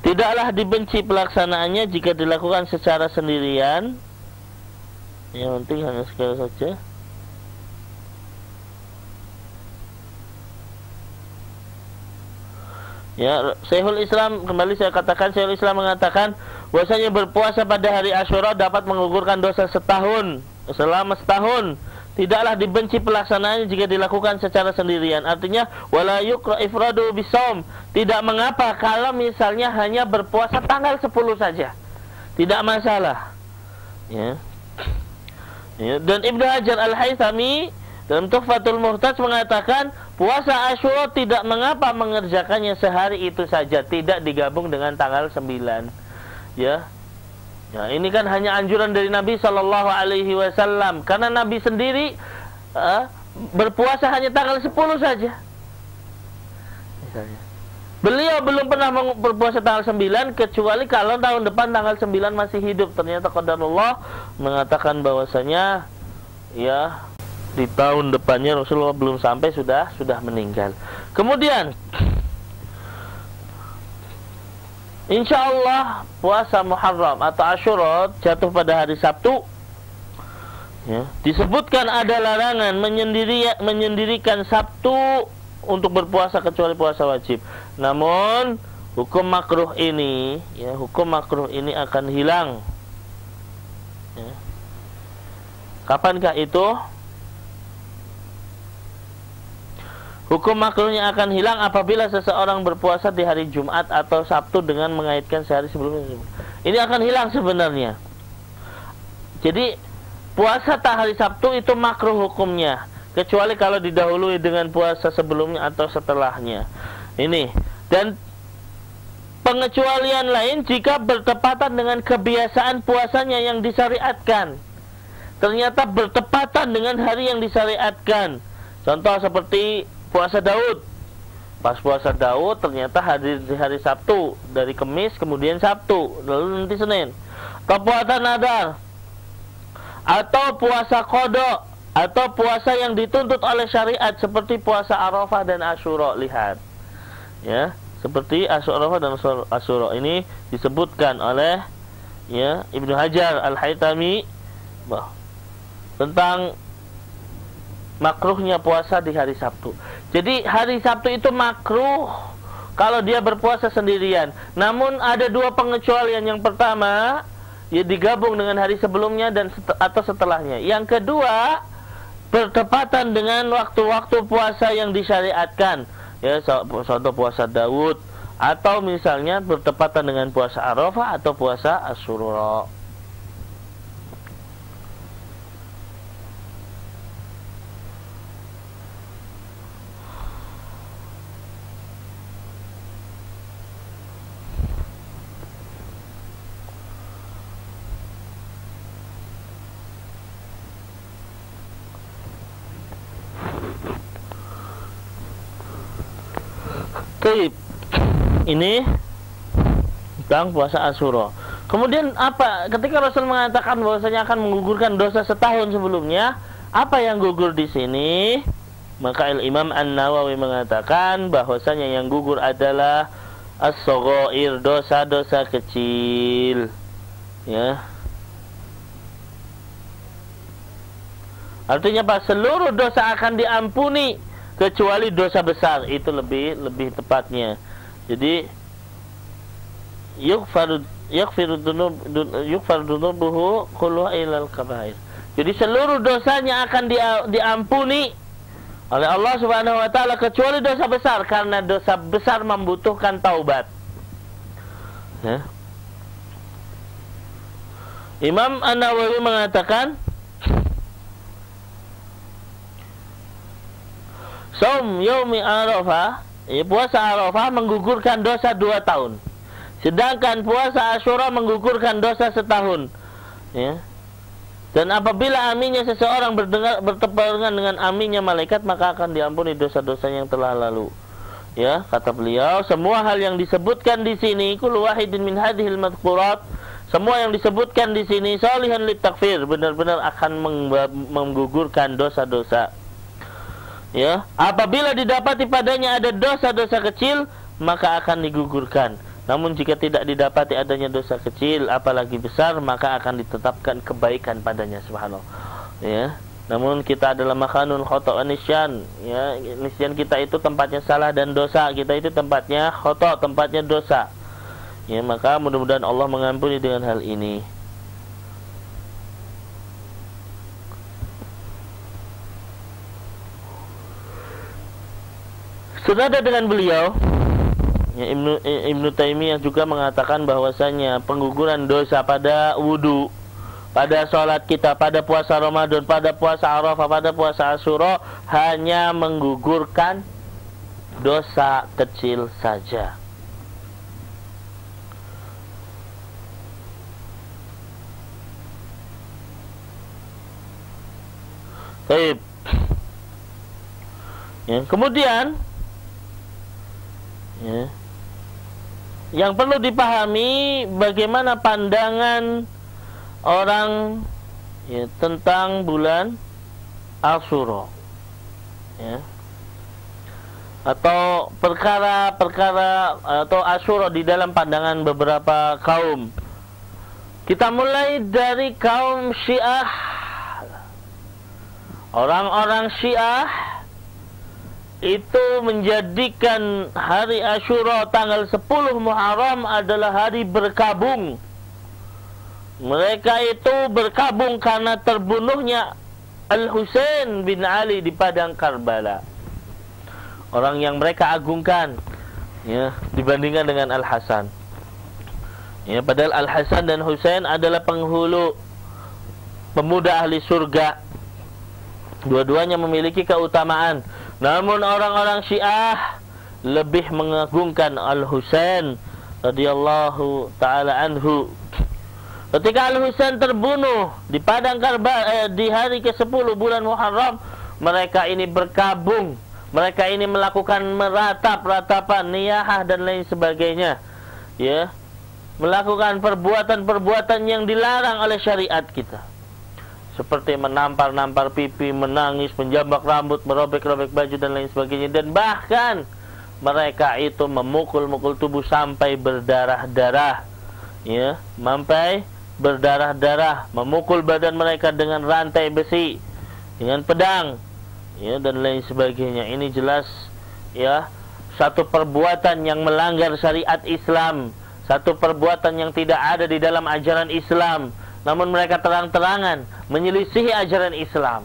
Tidaklah dibenci pelaksanaannya jika dilakukan secara sendirian. Yang penting hanya sekali saja. Ya, Syekhul Islam, kembali saya katakan, Syekhul Islam mengatakan bahwasanya berpuasa pada hari Asyura dapat menggugurkan dosa setahun, selama setahun. Tidaklah dibenci pelaksanaannya jika dilakukan secara sendirian. Artinya wala yukra ifradu bisaum. Tidak mengapa kalau misalnya hanya berpuasa tanggal 10 saja. Tidak masalah. Ya. Ya. Dan Ibnu Hajar Al-Haythami dalam Tuhfatul Muhtaj mengatakan puasa Asyura tidak mengapa mengerjakannya sehari itu saja, tidak digabung dengan tanggal 9. Ya. Ya, ini kan hanya anjuran dari Nabi Sallallahu Alaihi Wasallam, karena Nabi sendiri berpuasa hanya tanggal 10 saja. Misalnya, beliau belum pernah berpuasa tanggal 9 kecuali kalau tahun depan tanggal 9 masih hidup. Ternyata qadarullah mengatakan bahwasanya, ya, di tahun depannya Rasulullah belum sampai sudah meninggal. Kemudian insya Allah puasa Muharram atau Asyura jatuh pada hari Sabtu. Ya, disebutkan ada larangan menyendirikan Sabtu untuk berpuasa kecuali puasa wajib. Namun hukum makruh ini akan hilang. Ya. Kapankah itu? Hukum makruhnya akan hilang apabila seseorang berpuasa di hari Jumat atau Sabtu dengan mengaitkan sehari sebelumnya. Ini akan hilang sebenarnya. Jadi puasa tak hari Sabtu itu makruh hukumnya, kecuali kalau didahului dengan puasa sebelumnya atau setelahnya. Ini. Dan pengecualian lain jika bertepatan dengan kebiasaan puasanya yang disyariatkan. Ternyata bertepatan dengan hari yang disyariatkan. Contoh seperti puasa Daud. Pas puasa Daud ternyata hari Sabtu, dari Kamis kemudian Sabtu, lalu nanti Senin. Atau puasa Nadar, atau puasa Qadha, atau puasa yang dituntut oleh syariat seperti puasa Arafah dan Asyura. Lihat, ya, seperti Arafah dan Asyura ini disebutkan oleh Ibnu Hajar Al-Haytami tentang makruhnya puasa di hari Sabtu. Jadi hari Sabtu itu makruh kalau dia berpuasa sendirian. Namun ada dua pengecualian. Yang pertama, digabung dengan hari sebelumnya atau setelahnya. Yang kedua, bertepatan dengan waktu-waktu puasa yang disyariatkan. Ya, contoh puasa Daud, atau misalnya bertepatan dengan puasa Arafah atau puasa Asyura. Ini tentang puasa Asyura. Kemudian apa? Ketika Rasul mengatakan bahwasanya akan menggugurkan dosa setahun sebelumnya, apa yang gugur di sini? Maka Imam An-Nawawi mengatakan bahwasanya yang gugur adalah as-saghair, dosa-dosa kecil. Ya. Artinya Pak, seluruh dosa akan diampuni kecuali dosa besar. Itu lebih tepatnya. Jadi yaghfiru dzunubuhu kulluha ilal kabair. Jadi seluruh dosanya akan diampuni oleh Allah Subhanahu wa taala kecuali dosa besar, karena dosa besar membutuhkan taubat. Ya. Imam An-Nawawi mengatakan Saum yaumi Arafah, puasa Arafah menggugurkan dosa 2 tahun. Sedangkan puasa Asyura menggugurkan dosa setahun. Ya. Dan apabila aminnya seseorang bertebarengan dengan aminnya malaikat, maka akan diampuni dosa-dosa yang telah lalu. Ya, kata beliau, semua hal yang disebutkan di sini, kullu wahidin min hadhil madhkurat, semua yang disebutkan di sini shalihan litakfir, benar-benar akan menggugurkan dosa-dosa. Ya, apabila didapati padanya ada dosa-dosa kecil, maka akan digugurkan. Namun jika tidak didapati adanya dosa kecil, apalagi besar, maka akan ditetapkan kebaikan padanya. Subhanallah. Ya, namun kita adalah makhanun khata' wa nisyan. Ya, nisyan kita itu tempatnya salah dan dosa. Kita itu tempatnya khata', tempatnya dosa. Ya, maka mudah-mudahan Allah mengampuni dengan hal ini. Senada dengan beliau, ya, Ibnu Taimiyah juga mengatakan bahwasanya pengguguran dosa pada wudu, pada sholat kita, pada puasa Ramadan, pada puasa Arafah, pada puasa Asyura hanya menggugurkan dosa kecil saja. Baik. Ya, kemudian ya, yang perlu dipahami bagaimana pandangan orang ya, tentang bulan Asyura, ya, atau perkara-perkara atau Asyura di dalam pandangan beberapa kaum. Kita mulai dari kaum Syiah. Orang-orang Syiah itu menjadikan hari Asyura tanggal 10 Muharram adalah hari berkabung. Mereka itu berkabung karena terbunuhnya Al-Husain bin Ali di padang Karbala. Orang yang mereka agungkan, ya, dibandingkan dengan Al-Hasan. Ya, padahal Al-Hasan dan Husain adalah penghulu pemuda ahli surga. Dua-duanya memiliki keutamaan. Namun orang-orang Syiah lebih mengagungkan Al-Husain radhiyallahu taala anhu. Ketika Al-Husain terbunuh di padang Karbala di hari ke-10 bulan Muharram, mereka ini berkabung. Mereka ini melakukan ratapan, niyahah dan lain sebagainya. Ya, melakukan perbuatan-perbuatan yang dilarang oleh syariat kita. Seperti menampar-nampar pipi, menangis, menjambak rambut, merobek-robek baju dan lain sebagainya. Dan bahkan mereka itu memukul-mukul tubuh sampai berdarah-darah. Ya, sampai berdarah-darah, memukul badan mereka dengan rantai besi, dengan pedang, ya, dan lain sebagainya. Ini jelas, ya, satu perbuatan yang melanggar syariat Islam, satu perbuatan yang tidak ada di dalam ajaran Islam. Namun mereka terang-terangan menyelisihi ajaran Islam,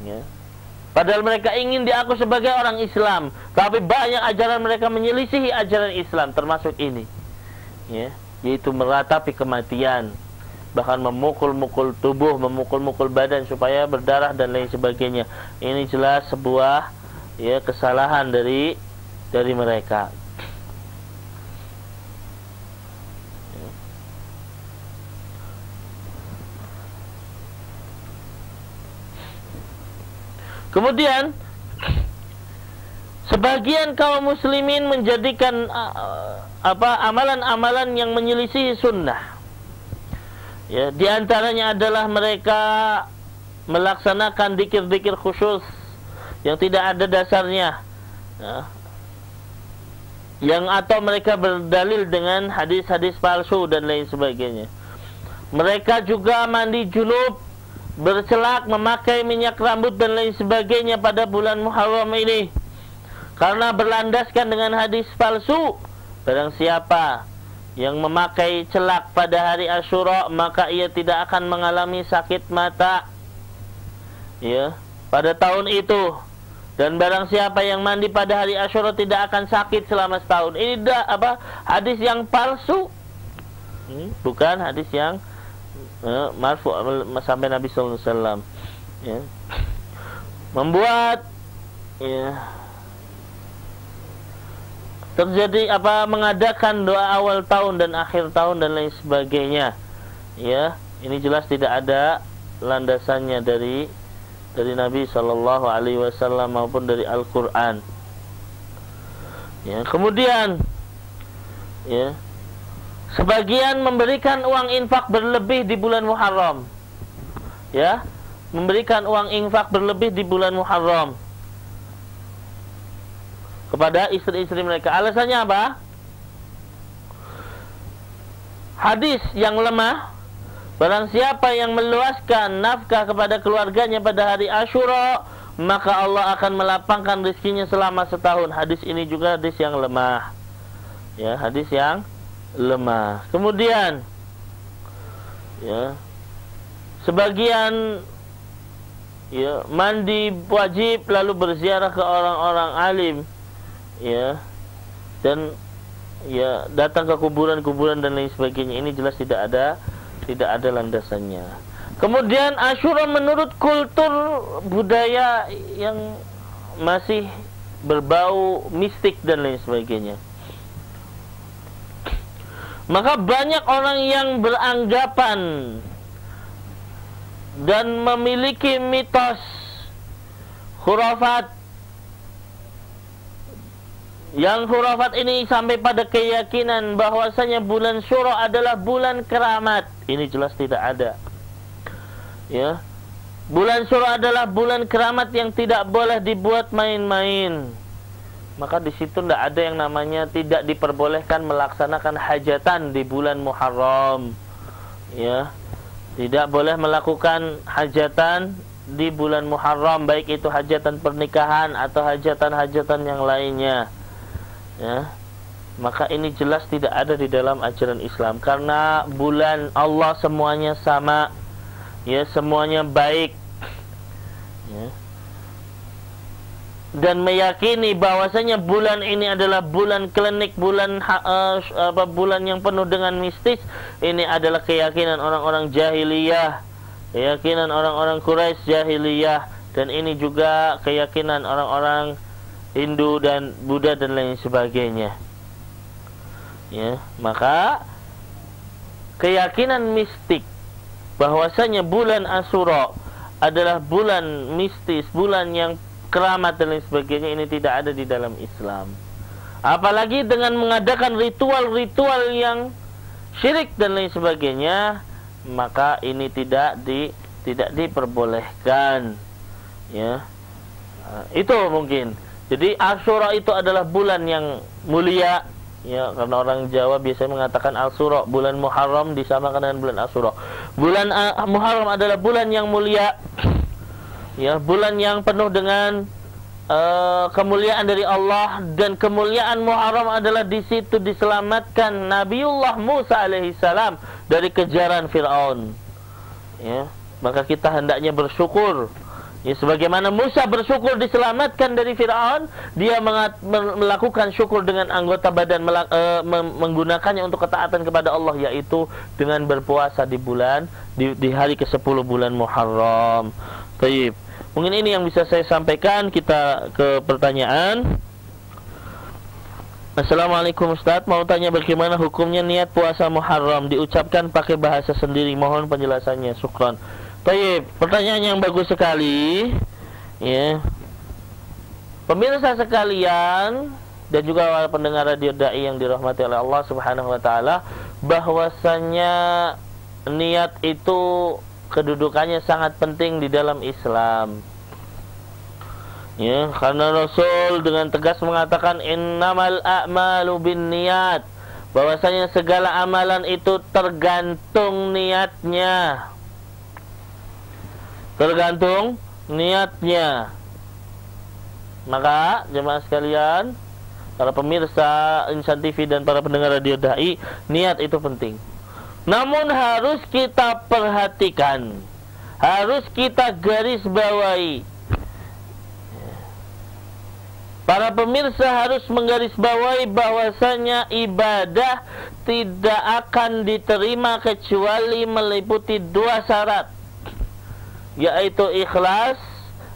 ya. Padahal mereka ingin diaku sebagai orang Islam, tapi banyak ajaran mereka menyelisihi ajaran Islam, termasuk ini, ya, yaitu meratapi kematian, bahkan memukul-mukul tubuh, memukul-mukul badan supaya berdarah dan lain sebagainya. Ini jelas sebuah, ya, kesalahan dari mereka. Kemudian sebagian kaum muslimin menjadikan amalan-amalan yang menyelisihi sunnah. Ya, di antaranya adalah mereka melaksanakan dzikir-dzikir khusus yang tidak ada dasarnya. Ya. Atau mereka berdalil dengan hadis-hadis palsu dan lain sebagainya. Mereka juga mandi junub, bercelak, memakai minyak rambut dan lain sebagainya pada bulan Muharram ini, karena berlandaskan dengan hadis palsu. Barang siapa yang memakai celak pada hari Asyura, maka ia tidak akan mengalami sakit mata, ya, pada tahun itu. Dan barang siapa yang mandi pada hari Asyura tidak akan sakit selama setahun. Ini hadis yang palsu, bukan hadis yang marfu sampai Nabi sallallahu alaihi wasallam, ya. Membuat, ya, terjadi mengadakan doa awal tahun dan akhir tahun dan lain sebagainya, ya. Ini jelas tidak ada landasannya dari Nabi sallallahu alaihi wasallam maupun dari Al-Qur'an. Ya, kemudian, ya, sebagian memberikan uang infak berlebih di bulan Muharram. Ya, memberikan uang infak berlebih di bulan Muharram kepada istri-istri mereka. Alasannya apa? Hadis yang lemah. Barang siapa yang meluaskan nafkah kepada keluarganya pada hari Asyura, maka Allah akan melapangkan rezekinya selama setahun. Hadis ini juga hadis yang lemah. Ya, hadis yang lemah. Kemudian, ya, sebagian, ya, mandi wajib lalu berziarah ke orang-orang alim, ya, dan, ya, datang ke kuburan-kuburan dan lain sebagainya. Ini jelas tidak ada landasannya. Kemudian Asyura menurut kultur budaya yang masih berbau mistik dan lain sebagainya. Maka banyak orang yang beranggapan dan memiliki mitos khurafat, yang khurafat ini sampai pada keyakinan bahwasanya bulan Syura adalah bulan keramat. Ini jelas tidak ada. Ya. Bulan Syuro adalah bulan keramat yang tidak boleh dibuat main-main. Maka di situ tidak ada yang namanya tidak diperbolehkan melaksanakan hajatan di bulan Muharram. Ya, tidak boleh melakukan hajatan di bulan Muharram, baik itu hajatan pernikahan atau hajatan-hajatan yang lainnya. Ya, maka ini jelas tidak ada di dalam ajaran Islam, karena bulan Allah semuanya sama. Ya, semuanya baik. Ya. Dan meyakini bahwasanya bulan ini adalah bulan klinik, bulan bulan yang penuh dengan mistis. Ini adalah keyakinan orang-orang jahiliyah, keyakinan orang-orang Quraisy jahiliyah, dan ini juga keyakinan orang-orang Hindu dan Buddha dan lain sebagainya. Ya, maka keyakinan mistik bahwasanya bulan Asyura adalah bulan mistis, bulan yang keramat dan lain sebagainya, ini tidak ada di dalam Islam. Apalagi dengan mengadakan ritual-ritual yang syirik dan lain sebagainya, maka ini tidak diperbolehkan. Ya, itu mungkin. Jadi Asyura itu adalah bulan yang mulia. Ya, karena orang Jawa biasanya mengatakan Asyura, bulan Muharram disamakan dengan bulan Asyura. Bulan Muharram adalah bulan yang mulia. Ya, bulan yang penuh dengan kemuliaan dari Allah, dan kemuliaan Muharram adalah di situ diselamatkan Nabiullah Musa alaihissalam dari kejaran Firaun. Ya, maka kita hendaknya bersyukur. Ya, sebagaimana Musa bersyukur diselamatkan dari Firaun, dia melakukan syukur dengan anggota badan, menggunakannya untuk ketaatan kepada Allah, yaitu dengan berpuasa di hari ke-10 bulan Muharram. Baik. Mungkin ini yang bisa saya sampaikan. Kita ke pertanyaan. Assalamualaikum Ustaz, mau tanya bagaimana hukumnya niat puasa Muharram diucapkan pakai bahasa sendiri, mohon penjelasannya. Syukran. Baik, pertanyaan yang bagus sekali. Ya. Pemirsa sekalian dan juga pendengar radio Dai yang dirahmati oleh Allah Subhanahu wa taala, bahwasanya niat itu kedudukannya sangat penting di dalam Islam. Ya, karena Rasul dengan tegas mengatakan innamal a'malu binniyat, bahwasanya segala amalan itu tergantung niatnya. Tergantung niatnya. Maka jemaah sekalian, para pemirsa Insan TV dan para pendengar radio Dai, niat itu penting. Namun harus kita perhatikan, harus kita garis bawahi. Para pemirsa harus menggarisbawahi bahwasanya ibadah tidak akan diterima kecuali meliputi 2 syarat, yaitu ikhlas,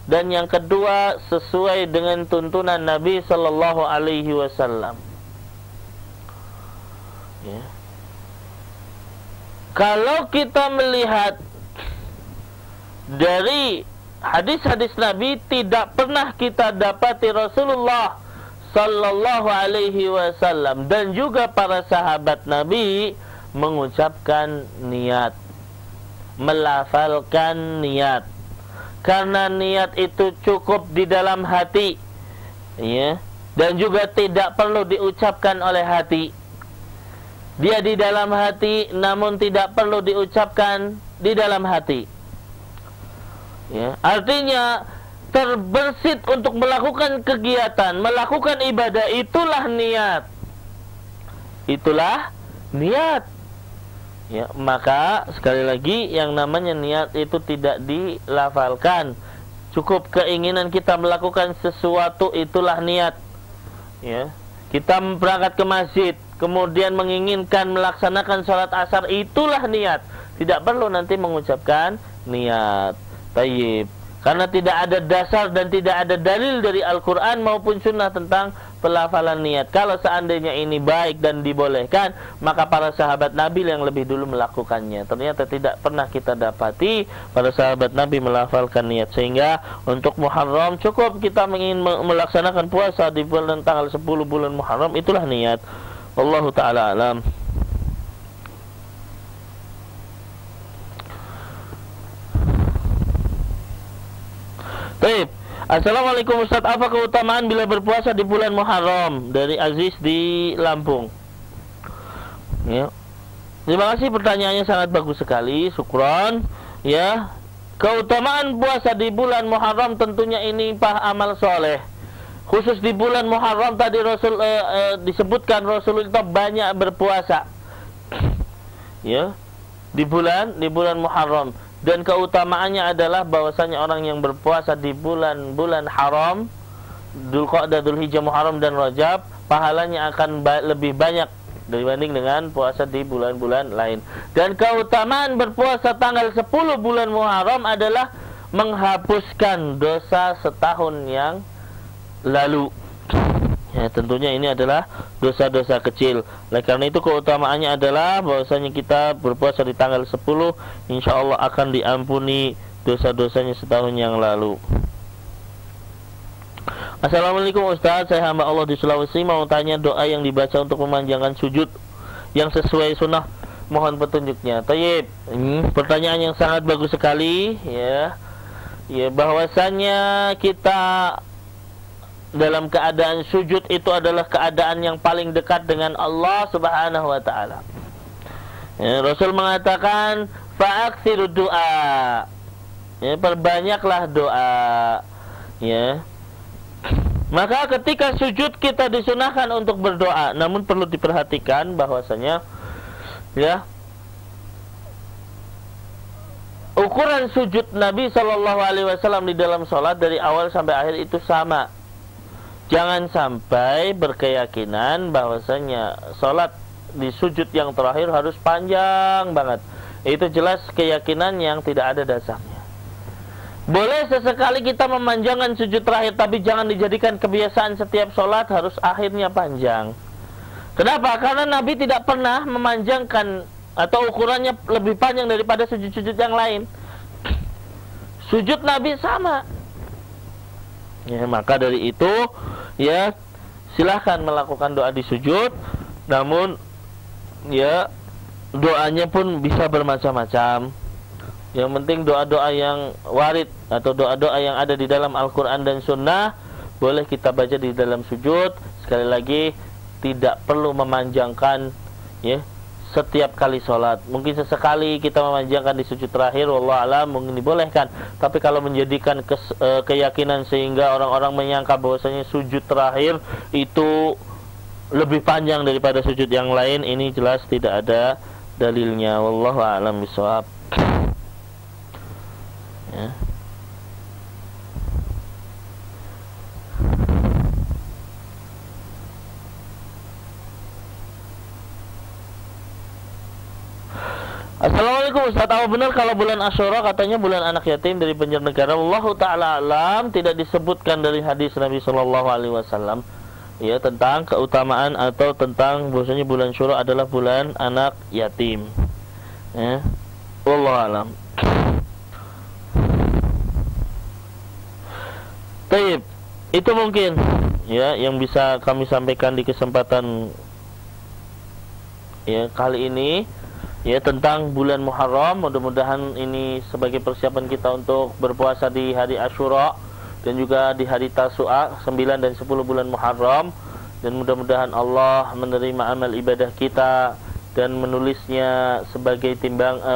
dan yang kedua sesuai dengan tuntunan Nabi sallallahu alaihi wasallam. Ya. Kalau kita melihat dari hadis-hadis Nabi, tidak pernah kita dapati Rasulullah sallallahu alaihi wasallam dan juga para sahabat Nabi mengucapkan niat, melafalkan niat. Karena niat itu cukup di dalam hati, ya, dan juga tidak perlu diucapkan oleh hati. Dia di dalam hati namun tidak perlu diucapkan di dalam hati. Ya, artinya terbersit untuk melakukan kegiatan, melakukan ibadah, itulah niat. Itulah niat. Ya, maka sekali lagi yang namanya niat itu tidak dilafalkan. Cukup keinginan kita melakukan sesuatu, itulah niat. Ya, kita berangkat ke masjid, kemudian menginginkan melaksanakan sholat asar, itulah niat. Tidak perlu nanti mengucapkan niat. Tayyib. Karena tidak ada dasar dan tidak ada dalil dari Al-Quran maupun Sunnah tentang pelafalan niat. Kalau seandainya ini baik dan dibolehkan, maka para sahabat Nabi yang lebih dulu melakukannya. Ternyata tidak pernah kita dapati para sahabat Nabi melafalkan niat. Sehingga untuk Muharram cukup kita ingin melaksanakan puasa di bulan tanggal 10 bulan Muharram, itulah niat. Wallahu ta'ala alam. Baik. Assalamualaikum Ustaz, apa keutamaan bila berpuasa di bulan Muharram? Dari Aziz di Lampung. Ya. Terima kasih, pertanyaannya sangat bagus sekali. Syukron. Ya. Keutamaan puasa di bulan Muharram tentunya ini amal soleh. Khusus di bulan Muharram tadi disebutkan Rasulullah banyak berpuasa. Ya. Di bulan Muharram. Dan keutamaannya adalah bahwasanya orang yang berpuasa di bulan-bulan haram, Dzulqa'dah, Dzulhijjah, Muharram dan Rajab, pahalanya akan lebih banyak dibanding dengan puasa di bulan-bulan lain. Dan keutamaan berpuasa tanggal 10 bulan Muharram adalah menghapuskan dosa setahun yang lalu. Ya, tentunya ini adalah dosa-dosa kecil. Oleh karena itu keutamaannya adalah bahwasanya kita berpuasa di tanggal 10, insyaallah akan diampuni dosa-dosanya setahun yang lalu. Assalamualaikum Ustaz, saya hamba Allah di Sulawesi, mau tanya doa yang dibaca untuk memanjangkan sujud yang sesuai sunnah, mohon petunjuknya. Tayyib. Pertanyaan yang sangat bagus sekali, ya. Ya, bahwasanya kita dalam keadaan sujud itu adalah keadaan yang paling dekat dengan Allah Subhanahu wa taala. Ya, Rasul mengatakan fa'aksiru doa. Ya, perbanyaklah doa. Ya. Maka ketika sujud kita disunahkan untuk berdoa, namun perlu diperhatikan bahwasanya ya, ukuran sujud Nabi sallallahu alaihi wasallam di dalam salat dari awal sampai akhir itu sama. Jangan sampai berkeyakinan bahwasanya salat di sujud yang terakhir harus panjang banget. Itu jelas keyakinan yang tidak ada dasarnya. Boleh sesekali kita memanjangkan sujud terakhir, tapi jangan dijadikan kebiasaan setiap salat harus akhirnya panjang. Kenapa? Karena Nabi tidak pernah memanjangkan atau ukurannya lebih panjang daripada sujud-sujud yang lain. Sujud Nabi sama. Ya, maka dari itu ya silahkan melakukan doa di sujud, namun ya doanya pun bisa bermacam-macam. Yang penting doa-doa yang warid atau doa-doa yang ada di dalam Al-Quran dan Sunnah boleh kita baca di dalam sujud. Sekali lagi tidak perlu memanjangkan ya setiap kali sholat. Mungkin sesekali kita memanjangkan di sujud terakhir, wallahu a'lam, mungkin dibolehkan. Tapi kalau menjadikan keyakinan sehingga orang-orang menyangka bahwasanya sujud terakhir itu lebih panjang daripada sujud yang lain, ini jelas tidak ada dalilnya. Wallahu a'lam bishawab. Ya. Assalamualaikum Ustaz, apa benar kalau bulan Asyura katanya bulan anak yatim dari Banjarnegara? Wallahu ta'ala alam, tidak disebutkan dari hadis Nabi sallallahu alaihi wasallam ya tentang keutamaan atau tentang bahwasanya bulan Syura adalah bulan anak yatim. Ya. Wallahu alam. Baik, itu mungkin ya yang bisa kami sampaikan di kesempatan ya kali ini. Ya, tentang bulan Muharram. Mudah-mudahan ini sebagai persiapan kita untuk berpuasa di hari Asyura dan juga di hari Tasu'a 9 dan 10 bulan Muharram. Dan mudah-mudahan Allah menerima amal ibadah kita dan menulisnya sebagai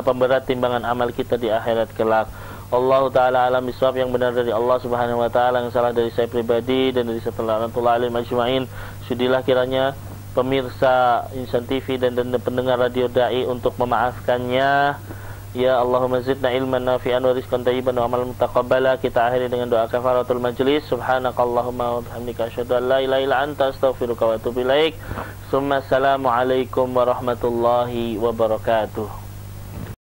pemberat timbangan amal kita di akhirat kelak. Allah Ta'ala alam bisawab, yang benar dari Allah Subhanahu wa Ta'ala, yang salah dari saya pribadi dan dari setelah rahmatullah alim ajma'in. Sudilah kiranya pemirsa Insan TV dan pendengar radio Da'i untuk memaafkannya. Ya Allahumma zidna ilman nafi'an wa rizqan thayyiban wa amalan mutaqabbala. Kita akhiri dengan doa kafaratul majlis. Subhanakallahumma wa bihamdika asyhadu an la ilaha illa anta astaghfiruka wa atubu ilaik. Assalamualaikum warahmatullahi wabarakatuh.